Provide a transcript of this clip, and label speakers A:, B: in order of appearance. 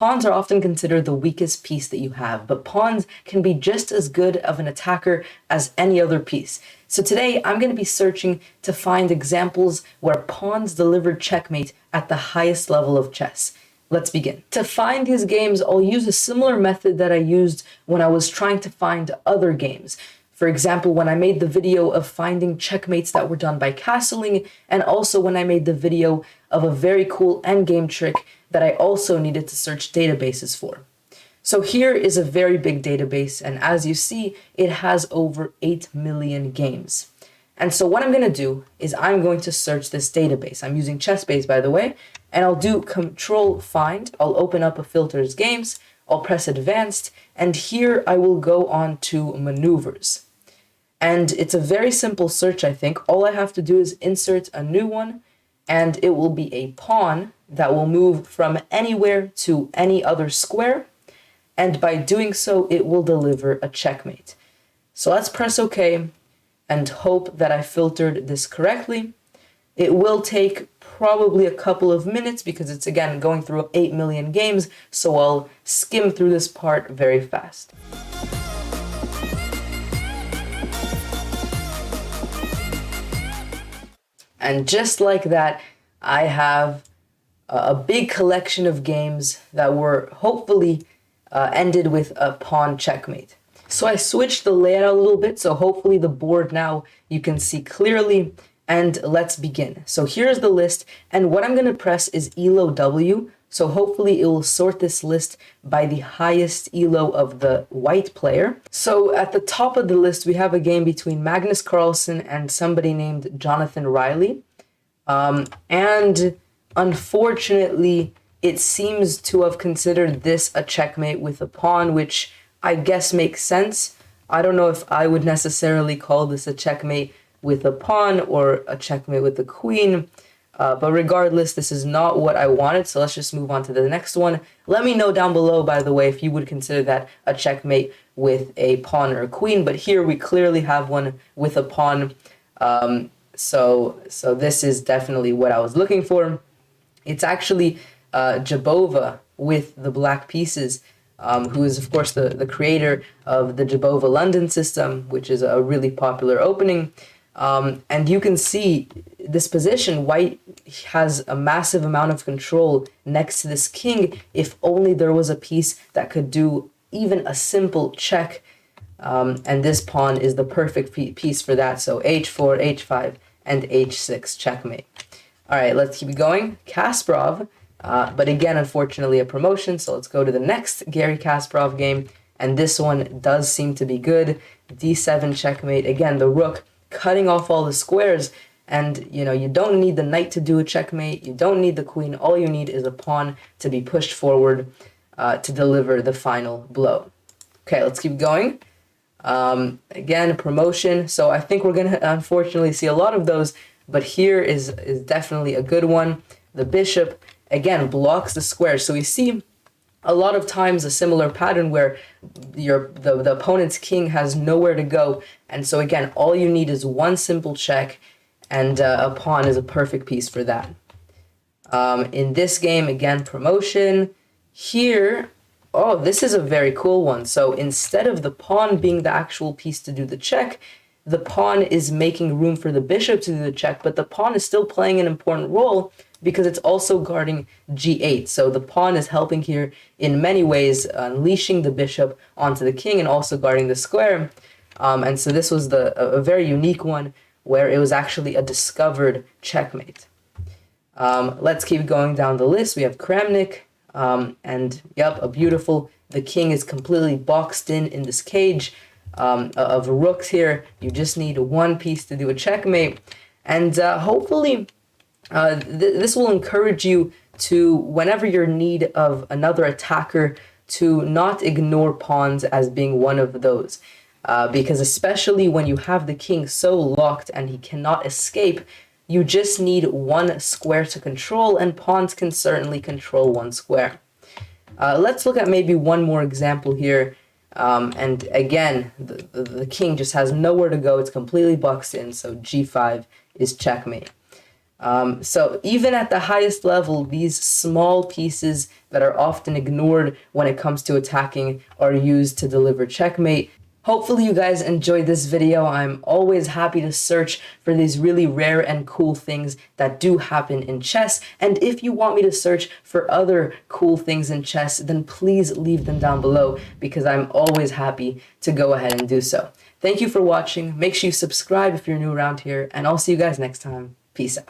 A: Pawns are often considered the weakest piece that you have, but pawns can be just as good of an attacker as any other piece. So today I'm going to be searching to find examples where pawns delivered checkmate at the highest level of chess. Let's begin. To find these games, I'll use a similar method that I used when I was trying to find other games. For example, when I made the video of finding checkmates that were done by castling, and also when I made the video of a very cool endgame trick that I also needed to search databases for. So here is a very big database, and as you see, it has over 8 million games. And so what I'm going to do is I'm going to search this database. I'm using Chessbase, by the way, and I'll do Control Find. I'll open up a filters games, I'll press Advanced, and here I will go on to Maneuvers. And it's a very simple search, I think. All I have to do is insert a new one, and it will be a pawn that will move from anywhere to any other square, and by doing so, it will deliver a checkmate. So let's press OK and hope that I filtered this correctly. It will take probably a couple of minutes because it's, again, going through 8 million games, so I'll skim through this part very fast. And just like that, I have a big collection of games that were hopefully ended with a pawn checkmate. So I switched the layout a little bit, so hopefully the board now you can see clearly, and let's begin. So here's the list, and what I'm going to press is ELO W, so hopefully it will sort this list by the highest ELO of the white player. So at the top of the list, we have a game between Magnus Carlsen and somebody named Jonathan Riley. And unfortunately, it seems to have considered this a checkmate with a pawn, which I guess makes sense. I don't know if I would necessarily call this a checkmate with a pawn or a checkmate with a queen. But regardless, this is not what I wanted, so let's just move on to the next one. Let me know down below, by the way, if you would consider that a checkmate with a pawn or a queen, but here we clearly have one with a pawn. So this is definitely what I was looking for. It's actually Jabova with the black pieces, who is, of course, the creator of the Jabova London system, which is a really popular opening. And you can see this position, white has a massive amount of control next to this king if only there was a piece that could do even a simple check. And this pawn is the perfect piece for that. So h4, h5, and h6 checkmate. All right, let's keep going. Kasparov, but again, unfortunately, a promotion. So let's go to the next Gary Kasparov game. And this one does seem to be good. d7 checkmate. Again, the rook cutting off all the squares. And, you know, you don't need the knight to do a checkmate. You don't need the queen. All you need is a pawn to be pushed forward to deliver the final blow. Okay, let's keep going. Again, promotion. So I think we're going to unfortunately see a lot of those, but here is definitely a good one. The bishop, again, blocks the square. So we see a lot of times a similar pattern where the opponent's king has nowhere to go. And so again, all you need is one simple check, and a pawn is a perfect piece for that. In this game, again, promotion. Here, oh, this is a very cool one. So instead of the pawn being the actual piece to do the check, the pawn is making room for the bishop to do the check, but the pawn is still playing an important role because it's also guarding g8. So the pawn is helping here in many ways, unleashing the bishop onto the king and also guarding the square. And so this was a very unique one where it was actually a discovered checkmate. Let's keep going down the list. We have Kramnik. And yep, the king is completely boxed in this cage of rooks here. You just need one piece to do a checkmate. And hopefully this will encourage you to, whenever you're in need of another attacker, to not ignore pawns as being one of those. Because especially when you have the king so locked and he cannot escape, you just need one square to control, and pawns can certainly control one square. Let's look at maybe one more example here. And again, the king just has nowhere to go. It's completely boxed in, so g5 is checkmate. So even at the highest level, these small pieces that are often ignored when it comes to attacking are used to deliver checkmate. Hopefully you guys enjoyed this video. I'm always happy to search for these really rare and cool things that do happen in chess. And if you want me to search for other cool things in chess, then please leave them down below because I'm always happy to go ahead and do so. Thank you for watching. Make sure you subscribe if you're new around here, and I'll see you guys next time. Peace out.